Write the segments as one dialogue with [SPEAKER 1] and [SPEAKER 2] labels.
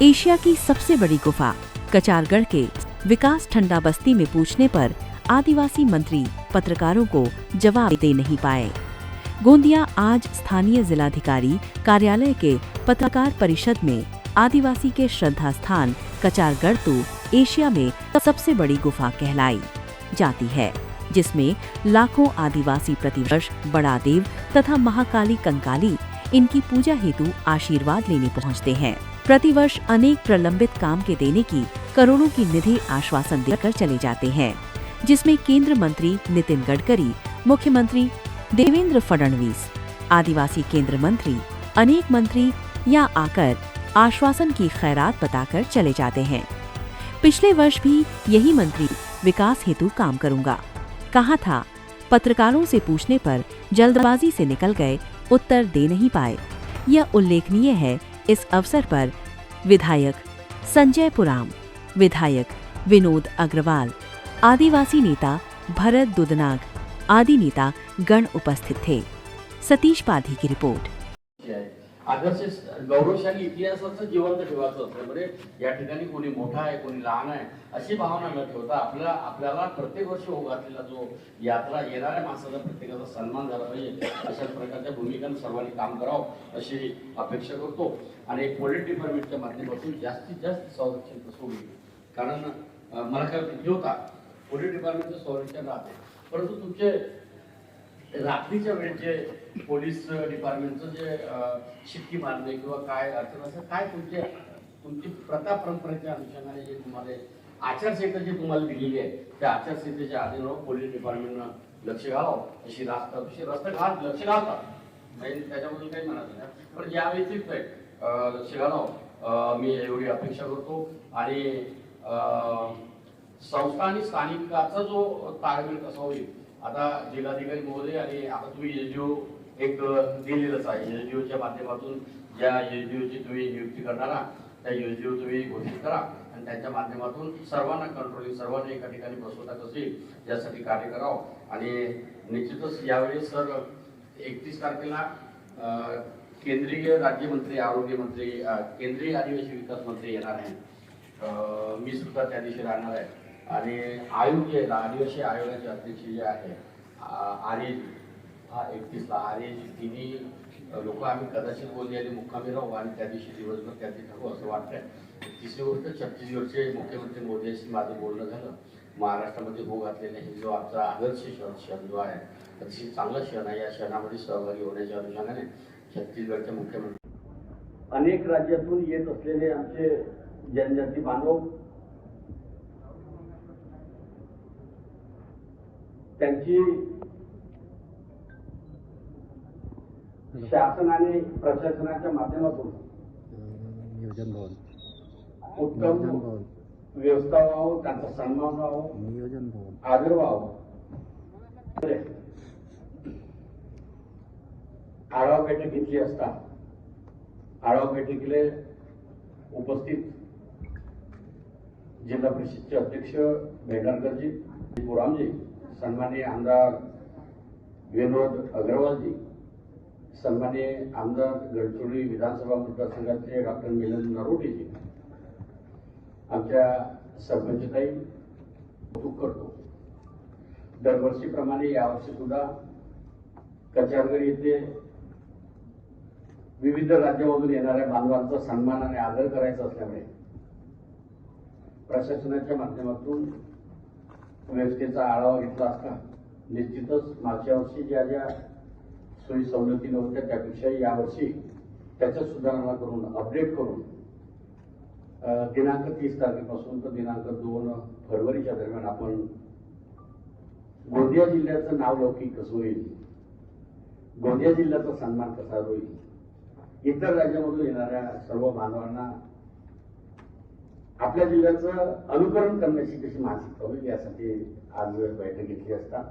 [SPEAKER 1] Asia की सबसे बड़ी गुफा कचारगढ़ के विकास ठंडा बस्ती में पूछने पर आदिवासी मंत्री पत्रकारों को जवाब दे नहीं पाए। गोंदिया आज स्थानीय जिलाधिकारी कार्यालय के पत्रकार परिषद में आदिवासी के श्रद्धा स्थान कचारगढ़ तो एशिया में सबसे बड़ी गुफा कहलाई जाती है, जिसमें लाखों आदिवासी प्रतिवर्ष बड़ा देव तथा महाकाली कंकाली इनकी पूजा हेतु आशीर्वाद लेने पहुंचते हैं। प्रतिवर्ष अनेक प्रलंबित काम के देने की करोड़ों की निधि आश्वासन देकर चले जाते हैं, जिसमें केंद्र मंत्री नितिन गडकरी, मुख्यमंत्री देवेंद्र फडणवीस, आदिवासी केंद्र मंत्री, अनेक मंत्री यहाँ आकर आश्वासन की खैरात बताकर चले जाते हैं। पिछले वर्ष भी यही मंत्री विकास हेतु काम करूंगा कहा था। पत्रकारों से पूछने पर जल्दबाजी से निकल गए, उत्तर दे नहीं पाए। यह उल्लेखनीय है। इस अवसर पर विधायक संजय पुराम, विधायक विनोद अग्रवाल, आदिवासी नेता भरत दुदनाग आदि नेता गण उपस्थित थे। सतीश पाधी की रिपोर्ट।
[SPEAKER 2] आदर्श गौरवशाली इतिहासाचं जिवंत ठेवायचं असतं। म्हणजे या ठिकाणी कोणी मोठा आहे कोणी लहान आहे अशी भावना न ठेवता आपल्याला प्रत्येक वर्षी होऊ घातलेला जो यात्रा येणाऱ्या माणसाचा प्रत्येकाचा सन्मान झाला पाहिजे अशा प्रकारच्या भूमिकांनी सर्वांनी काम करावं अशी अपेक्षा करतो। आणि पोलीस डिपार्टमेंटच्या माध्यमातून जास्तीत जास्त संरक्षण कसं होईल, कारण मला काय भीती होता पोलीस डिपार्टमेंटचं संरक्षण राहते, परंतु तुमचे रात्रीच्या वेळचे पोलीस डिपार्टमेंटचं जे शिट्टी मारणे किंवा काय अडचण असं काय तुमची प्रथा परंपरेच्या अनुषंगाने जे तुम्हाला आचारसंहिता जी तुम्हाला दिलेली आहे त्या आचारसंहितेच्या आधीन पोलीस डिपार्टमेंटनं लक्ष घालावं अशी रस्ता लक्ष घालतात, म्हणजे त्याच्याबद्दल काही म्हणत नाही, पण ज्या व्यतिरिक्त लक्ष घालावं मी एवढी अपेक्षा करतो। आणि संस्था आणि स्थानिकाचा जो ताळमेळ कसा होईल, आता जिल्हाधिकारी महोदय आणि आता तुम्ही एसडीओ एक दिलेलंच आहे, एसडीओच्या माध्यमातून ज्या एसडीओची तुम्ही नियुक्ती करणार त्या एसडीओ तुम्ही घोषित करा आणि त्यांच्या माध्यमातून सर्वांना कंट्रोलिंग, सर्वांना एका ठिकाणी बसवता कसं येईल यासाठी कार्य करावं। आणि निश्चितच यावेळी सर 31 तारखेला केंद्रीय राज्यमंत्री, आरोग्य मंत्री, केंद्रीय आदिवासी विकास मंत्री येणार आहे, मी सुद्धा त्या दिवशी राहणार आहे। आणि आयोग जे आदिवासी आयोगाचे अध्यक्ष जे आहे आर्य, हा 31 ला आर्य तिन्ही लोक आम्ही कदाचित गोंदियाला मुक्कामी राहू आणि त्या दिवशी दिवसभर त्याची ठरवू असं वाटतंय। तिसरी गोष्ट छत्तीसगडचे मुख्यमंत्री मोदींशी माझं बोलणं झालं। महाराष्ट्रामध्ये भोग घातलेला हे जो आमचा आदर्श क्षण जो आहे अतिशय चांगला क्षण आहे, या क्षणामध्ये सहभागी होण्याच्या अनुषंगाने छत्तीसगडचे मुख्यमंत्री, अनेक राज्यातून येत असलेले आमचे जनजाती बांधव, त्यांची शासन आणि प्रशासनाच्या माध्यमातून उत्तम व्यवस्था व्हावं, त्यांचा सन्मान व्हावं, आदर व्हावं। आढावा बैठक घेतली असता आढावा बैठकीला उपस्थित जिल्हा परिषदचे अध्यक्ष भेंडारकरजी, पुरामजी, सन्माननीय आमदार विनोद अग्रवालजी, सन्माननीय आमदार गडचिरोली विधानसभा मतदारसंघाचे डॉक्टर मिलन नरोटेजी, आमच्या सरपंचताई कौतुक करतो। दरवर्षीप्रमाणे यावर्षी सुद्धा कचारगड येथे विविध राज्यामधून येणाऱ्या बांधवांचा सन्मान आणि आदर करायचा असल्यामुळे प्रशासनाच्या माध्यमातून व्यवस्थेचा आढावा घेतला असता निश्चितच मागच्या वर्षी ज्या ज्या सोयी सवलती नव्हत्या त्यापेक्षा यावर्षी त्याच्या सुधारणा करून अपडेट करून दिनांक 30 तारखेपासून तर दिनांक 2 फरवरीच्या दरम्यान आपण गोंदिया जिल्ह्याचं नाव लौकिक कसं होईल, गोंदिया जिल्ह्याचा सन्मान कसा होईल, इतर राज्यामधून येणाऱ्या सर्व बांधवांना आपल्या जिल्ह्याचं अनुकरण करण्याची कशी मानसिकता होईल यासाठी आज बैठक घेतली असता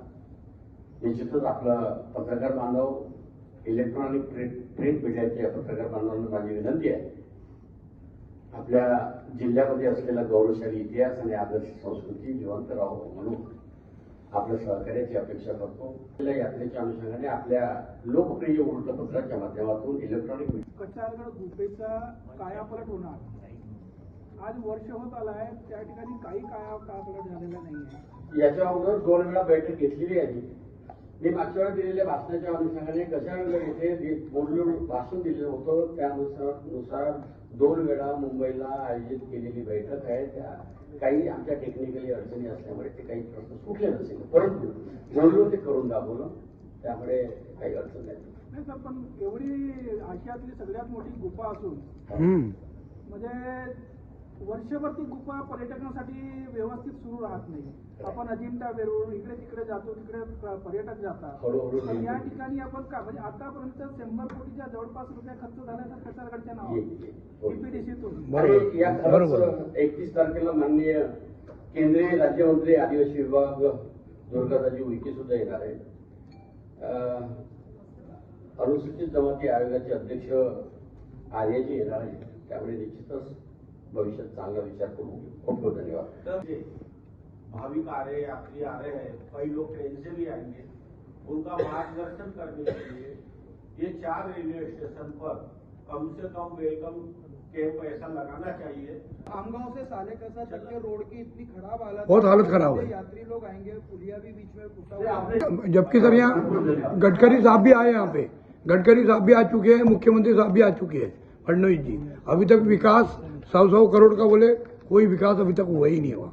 [SPEAKER 2] निश्चितच आपला पत्रकार बांधव, इलेक्ट्रॉनिक प्रिंट मीडियाच्या पत्रकार बांधवांना माझी विनंती आहे, आपल्या जिल्ह्यामध्ये असलेला गौरवशाली इतिहास आणि आदर्श संस्कृती जिवंत राहावं म्हणून आपल्या सहकार्याची अपेक्षा करतो। यात्रेच्या अनुषंगाने आपल्या लोकप्रिय वृत्तपत्राच्या माध्यमातून इलेक्ट्रॉनिक
[SPEAKER 3] कचारगड गुफेचा कायापालट होणार आज वर्ष होत आलं आहे, त्या ठिकाणी काही काळापलट झालेला नाही आहे.
[SPEAKER 2] याच्या अगोदर 2 वेळा बैठक घेतलेली आहे. मी मागच्या वेळा दिलेल्या भाषणाच्या अनुषंगाने कशानगर येथे बोलून भाषण दिलेलं होतं, त्यानुसार 2 वेळा मुंबईला आयोजित केलेली बैठक आहे. त्या काही आमच्या टेक्निकली अडचणी असल्यामुळे ते काही प्रश्न सुटले नसेल, परंतु बोललो ते करून दाखवलं, त्यामुळे काही अडचण नाही.
[SPEAKER 3] नाही सर, पण एवढी आशियातली सगळ्यात मोठी गुफा असून म्हणजे वर्षभर ती गुफा पर्यटकांसाठी व्यवस्थित सुरू राहत नाही. आपण अजिंठा वेरूळ इकडे तिकडे जातो, तिकडे पर्यटक जातात. पण या ठिकाणी आपण का म्हणजे आतापर्यंत 100 कोटीच्या जवळपास रुपये खर्च झाले तर कचारगडच्या नावावर डीपीडीसीतून.
[SPEAKER 2] या 31 तारखेला माननीय केंद्रीय राज्यमंत्री आदिवासी विभाग दुर्गादाजी उईके सुद्धा येणार आहे. अनुसूचित जमाती आयोगाचे अध्यक्ष आर्याजी येणार आहे. त्यामुळे निश्चितच भविष्यात चांगला विचार करू. खूप खूप धन्यवाद.
[SPEAKER 4] भाविक आ रहे, यात्री आ रहे हैं, कई लोग ट्रेन से भी आएंगे, उनका मार्गदर्शन करने के लिए ये 4 रेलवे स्टेशन पर कम से कम वेलकम कैंप ऐसा लगाना चाहिए.
[SPEAKER 3] आमगांव से सालेकसा तक के रोड की इतनी खराब हालत,
[SPEAKER 5] बहुत हालत खराब है.
[SPEAKER 3] यात्री लोग आएंगे, पुलिया भी बीच में टूटा हुआ है.
[SPEAKER 5] जबकि सर यहाँ गडकरी साहब भी आए, यहाँ पे गडकरी साहब भी आ चुके हैं, मुख्यमंत्री साहब भी आ चुके हैं, फडणवीस जी. अभी तक विकास 100 करोड़ का बोले, कोई विकास अभी तक हुआ ही नहीं हुआ.